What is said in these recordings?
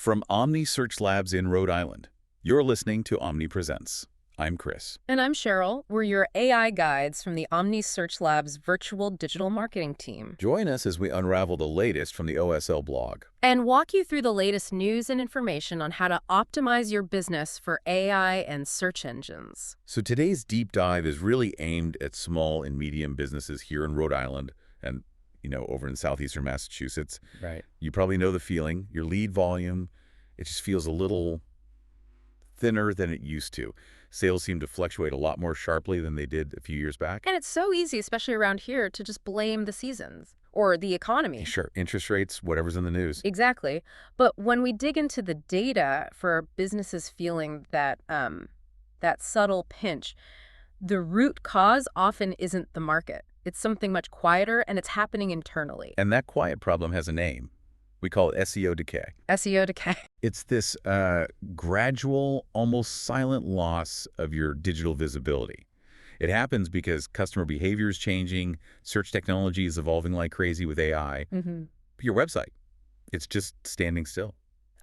From Omni Search Labs in Rhode Island, you're listening to Omni Presents. I'm Chris. And I'm Cheryl. We're your AI guides from the Omni Search Labs virtual digital marketing team. Join us as we unravel the latest from the OSL blog. And walk you through the latest news and information on how to optimize your business for AI and search engines. So today's deep dive is really aimed at small and medium businesses here in Rhode Island and, over in southeastern Massachusetts. Right. You probably know the feeling. Your lead volume, it just feels a little thinner than it used to. Sales seem to fluctuate a lot more sharply than they did a few years back. And it's so easy, especially around here, to just blame the seasons or the economy. Sure, interest rates, whatever's in the news. Exactly. But when we dig into the data for businesses feeling that subtle pinch, the root cause often isn't the market. It's something much quieter, and it's happening internally. And that quiet problem has a name. We call it SEO decay. SEO decay. It's this gradual, almost silent loss of your digital visibility. It happens because customer behavior is changing, search technology is evolving like crazy with AI. Your website, it's just standing still.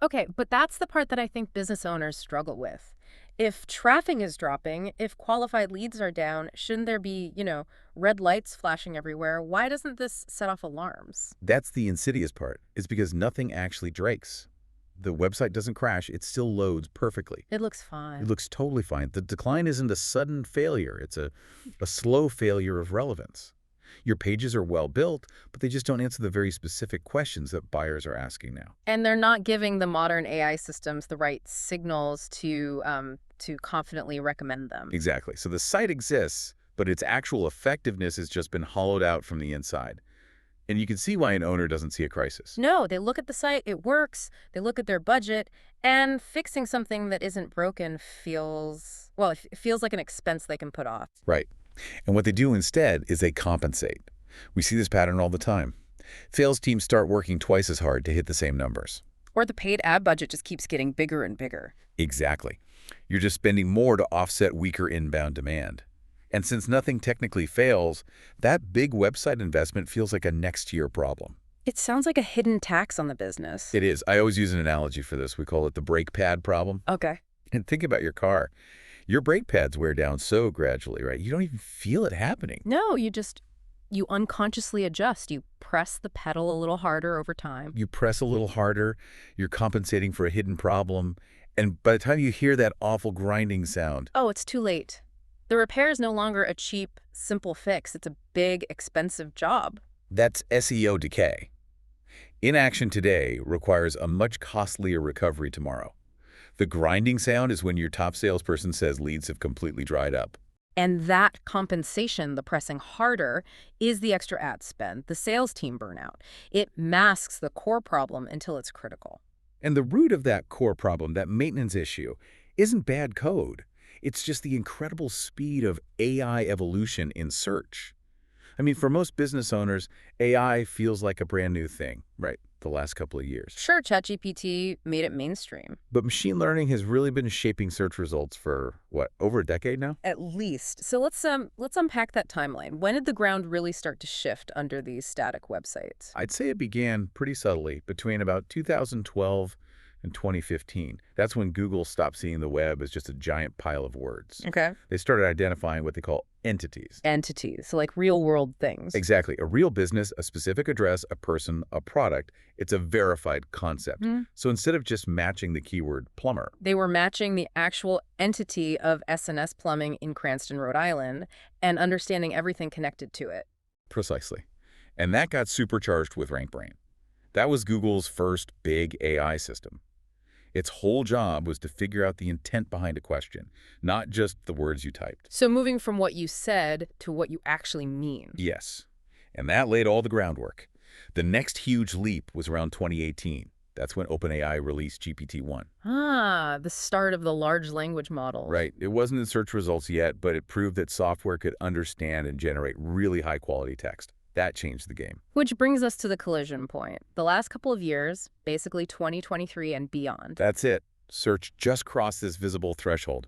Okay, but that's the part that I think business owners struggle with. If traffic is dropping, if qualified leads are down, shouldn't there be, red lights flashing everywhere? Why doesn't this set off alarms? That's the insidious part. It's because nothing actually breaks. The website doesn't crash. It still loads perfectly. It looks fine. It looks totally fine. The decline isn't a sudden failure. It's a slow failure of relevance. Your pages are well built, but they just don't answer the very specific questions that buyers are asking now. And they're not giving the modern AI systems the right signals to confidently recommend them. Exactly. So the site exists, but its actual effectiveness has just been hollowed out from the inside. And you can see why an owner doesn't see a crisis. No, they look at the site, it works, they look at their budget, and fixing something that isn't broken feels like an expense they can put off. Right. And what they do instead is they compensate. We see this pattern all the time. Sales teams start working twice as hard to hit the same numbers. Or the paid ad budget just keeps getting bigger and bigger. Exactly. You're just spending more to offset weaker inbound demand. And since nothing technically fails, that big website investment feels like a next-year problem. It sounds like a hidden tax on the business. It is. I always use an analogy for this. We call it the brake pad problem. Okay. And think about your car. Your brake pads wear down so gradually, right? You don't even feel it happening. No, you unconsciously adjust. You press the pedal a little harder over time. You press a little harder, you're compensating for a hidden problem, and by the time you hear that awful grinding sound... Oh, it's too late. The repair is no longer a cheap, simple fix. It's a big, expensive job. That's SEO decay. Inaction today requires a much costlier recovery tomorrow. The grinding sound is when your top salesperson says leads have completely dried up. And that compensation, the pressing harder, is the extra ad spend, the sales team burnout. It masks the core problem until it's critical. And the root of that core problem, that maintenance issue, isn't bad code. It's just the incredible speed of AI evolution in search. I mean, for most business owners, AI feels like a brand new thing, right? The last couple of years. Sure, ChatGPT made it mainstream. But machine learning has really been shaping search results for, over a decade now? At least. So let's unpack that timeline. When did the ground really start to shift under these static websites? I'd say it began pretty subtly between about 2012 and 2015. That's when Google stopped seeing the web as just a giant pile of words. Okay. They started identifying what they call entities. Entities, so like real-world things. Exactly. A real business, a specific address, a person, a product. It's a verified concept. So instead of just matching the keyword plumber, they were matching the actual entity of S&S Plumbing in Cranston, Rhode Island, and understanding everything connected to it. Precisely. And that got supercharged with RankBrain. That was Google's first big AI system. Its whole job was to figure out the intent behind a question, not just the words you typed. So moving from what you said to what you actually mean. Yes. And that laid all the groundwork. The next huge leap was around 2018. That's when OpenAI released GPT-1. Ah, the start of the large language model. Right. It wasn't in search results yet, but it proved that software could understand and generate really high-quality text. That changed the game. Which brings us to the collision point. The last couple of years, basically 2023 and beyond. That's it. Search just crossed this visible threshold.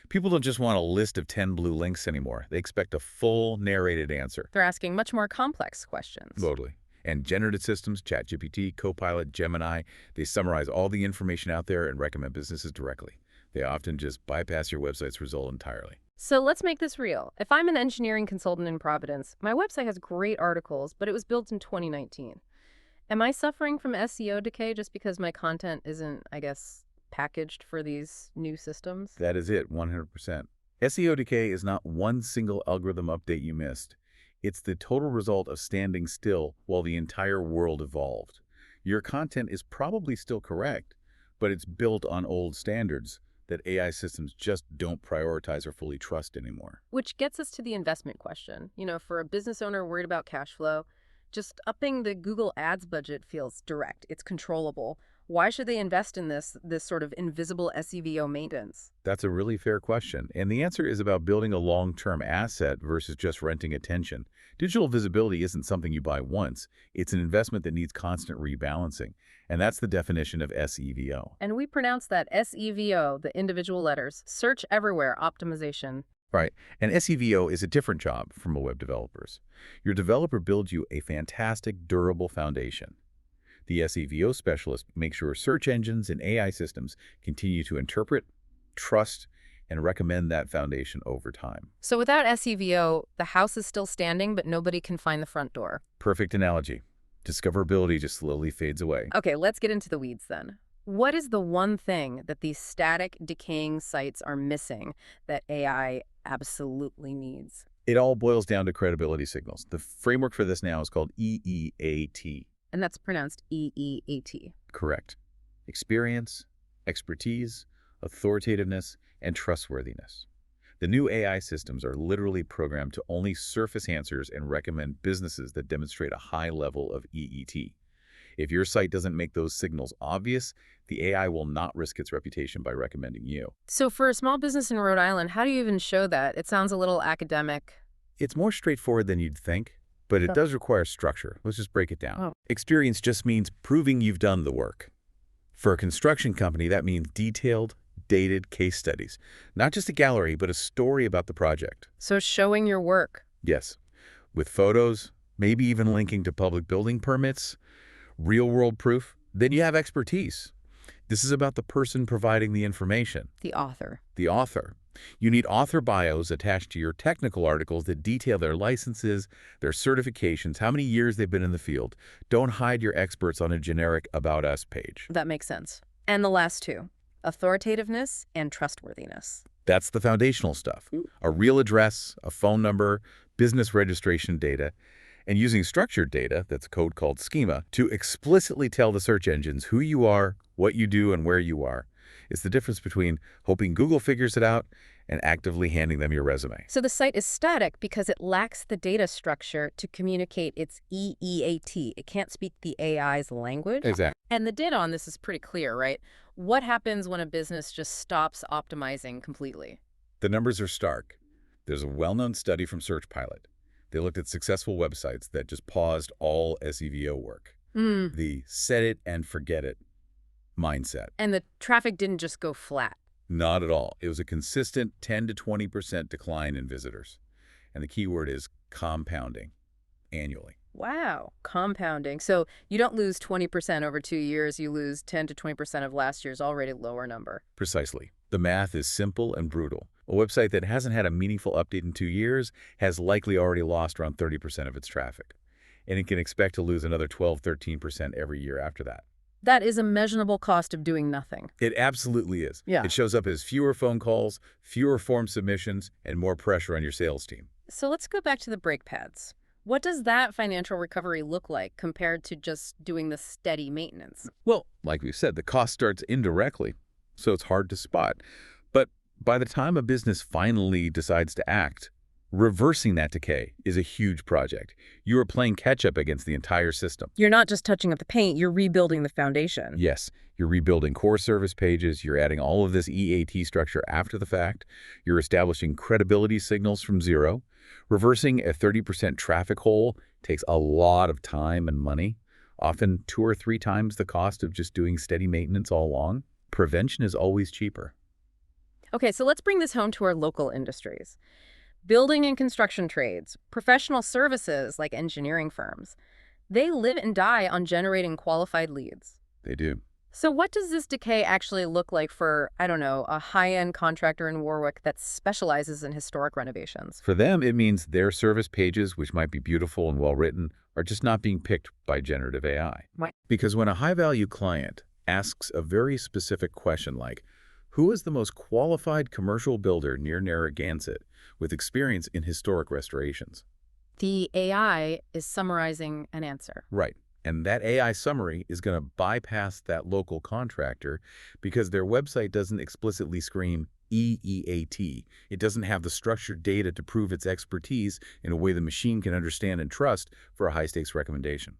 People don't just want a list of 10 blue links anymore. They expect a full narrated answer. They're asking much more complex questions. Totally. And generative systems, ChatGPT, Copilot, Gemini, they summarize all the information out there and recommend businesses directly. They often just bypass your website's result entirely. So let's make this real. If I'm an engineering consultant in Providence, my website has great articles, but it was built in 2019. Am I suffering from SEO decay just because my content isn't, I guess, packaged for these new systems? That is it, 100%. SEO decay is not one single algorithm update you missed. It's the total result of standing still while the entire world evolved. Your content is probably still correct, but it's built on old standards that AI systems just don't prioritize or fully trust anymore. Which gets us to the investment question. For a business owner worried about cash flow, just upping the Google Ads budget feels direct. It's controllable. Why should they invest in this sort of invisible SEO maintenance? That's a really fair question, and the answer is about building a long-term asset versus just renting attention. Digital visibility isn't something you buy once. It's an investment that needs constant rebalancing, and that's the definition of SEO. And we pronounce that SEO, the individual letters, search everywhere optimization. Right, and SEO is a different job from a web developer's. Your developer builds you a fantastic, durable foundation. The SEO specialist makes sure search engines and AI systems continue to interpret, trust, and recommend that foundation over time. So without SEO, the house is still standing, but nobody can find the front door. Perfect analogy. Discoverability just slowly fades away. Okay, let's get into the weeds then. What is the one thing that these static, decaying sites are missing that AI absolutely needs? It all boils down to credibility signals. The framework for this now is called EEAT. And that's pronounced EEAT. Correct. Experience, expertise, authoritativeness, and trustworthiness. The new AI systems are literally programmed to only surface answers and recommend businesses that demonstrate a high level of EET. If your site doesn't make those signals obvious, the AI will not risk its reputation by recommending you. So for a small business in Rhode Island, how do you even show that? It sounds a little academic. It's more straightforward than you'd think, but it does require structure. Let's just break it down. Oh. Experience just means proving you've done the work. For a construction company, that means detailed, dated case studies. Not just a gallery, but a story about the project. So showing your work. Yes, with photos, maybe even linking to public building permits, real-world proof. Then you have expertise. This is about the person providing the information. The author. The author. You need author bios attached to your technical articles that detail their licenses, their certifications, how many years they've been in the field. Don't hide your experts on a generic About Us page. That makes sense. And the last two, authoritativeness and trustworthiness. That's the foundational stuff. A real address, a phone number, business registration data, and using structured data, that's a code called schema, to explicitly tell the search engines who you are, what you do, and where you are. It's the difference between hoping Google figures it out and actively handing them your resume. So the site is static because it lacks the data structure to communicate its EEAT. It can't speak the AI's language. Exactly. And the data on this is pretty clear, right? What happens when a business just stops optimizing completely? The numbers are stark. There's a well-known study from SearchPilot. They looked at successful websites that just paused all SEO work. The set it and forget it mindset. And the traffic didn't just go flat. Not at all. It was a consistent 10 to 20% decline in visitors. And the key word is compounding annually. Wow, compounding. So you don't lose 20% over 2 years, you lose 10 to 20% of last year's already lower number. Precisely. The math is simple and brutal. A website that hasn't had a meaningful update in 2 years has likely already lost around 30% of its traffic. And it can expect to lose another 12–13% every year after that. That is a measurable cost of doing nothing. It absolutely is. Yeah. It shows up as fewer phone calls, fewer form submissions, and more pressure on your sales team. So let's go back to the brake pads. What does that financial recovery look like compared to just doing the steady maintenance? Well, like we said, the cost starts indirectly, so it's hard to spot. But by the time a business finally decides to act, reversing that decay is a huge project. You are playing catch-up against the entire system. You're not just touching up the paint, you're rebuilding the foundation. Yes, you're rebuilding core service pages, you're adding all of this EAT structure after the fact, you're establishing credibility signals from zero. Reversing a 30% traffic hole takes a lot of time and money, often 2 or 3 times the cost of just doing steady maintenance all along. Prevention is always cheaper. Okay, so let's bring this home to our local industries. Building and construction trades, professional services like engineering firms. They live and die on generating qualified leads. They do. So what does this decay actually look like for, I don't know, a high-end contractor in Warwick that specializes in historic renovations? For them, it means their service pages, which might be beautiful and well-written, are just not being picked by generative AI. Right. Because when a high-value client asks a very specific question like, who is the most qualified commercial builder near Narragansett with experience in historic restorations? The AI is summarizing an answer. Right. And that AI summary is going to bypass that local contractor because their website doesn't explicitly scream EEAT. It doesn't have the structured data to prove its expertise in a way the machine can understand and trust for a high-stakes recommendation.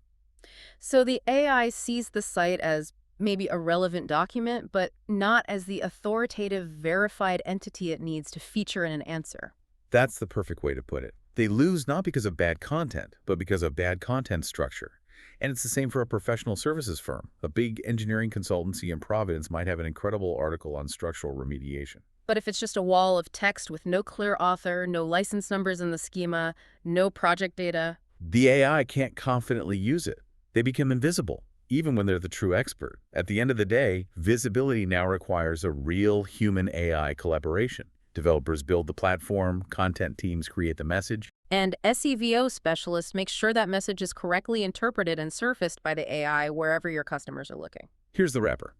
So the AI sees the site as maybe a relevant document, but not as the authoritative, verified entity it needs to feature in an answer. That's the perfect way to put it. They lose not because of bad content, but because of bad content structure. And it's the same for a professional services firm. A big engineering consultancy in Providence might have an incredible article on structural remediation. But if it's just a wall of text with no clear author, no license numbers in the schema, no project data, The AI can't confidently use it. They become invisible, even when they're the true expert. At the end of the day, visibility now requires a real human-AI collaboration. Developers build the platform, content teams create the message, and SEO specialists make sure that message is correctly interpreted and surfaced by the AI wherever your customers are looking. Here's the wrapper.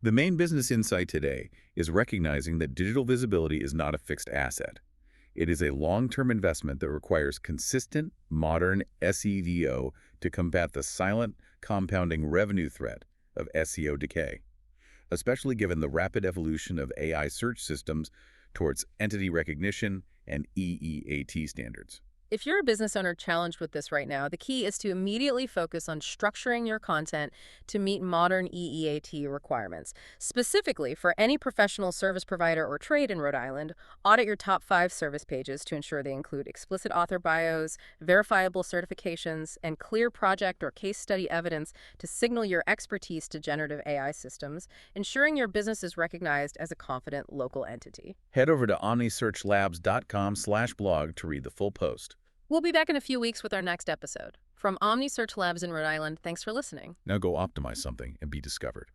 The main business insight today is recognizing that digital visibility is not a fixed asset. It is a long-term investment that requires consistent, modern SEO to combat the silent, compounding revenue threat of SEO decay, especially given the rapid evolution of AI search systems towards entity recognition and EEAT standards. If you're a business owner challenged with this right now, the key is to immediately focus on structuring your content to meet modern EEAT requirements. Specifically, for any professional service provider or trade in Rhode Island, audit your top 5 service pages to ensure they include explicit author bios, verifiable certifications, and clear project or case study evidence to signal your expertise to generative AI systems, ensuring your business is recognized as a confident local entity. Head over to omnisearchlabs.com/blog to read the full post. We'll be back in a few weeks with our next episode. From Omni Search Labs in Rhode Island, thanks for listening. Now go optimize something and be discovered.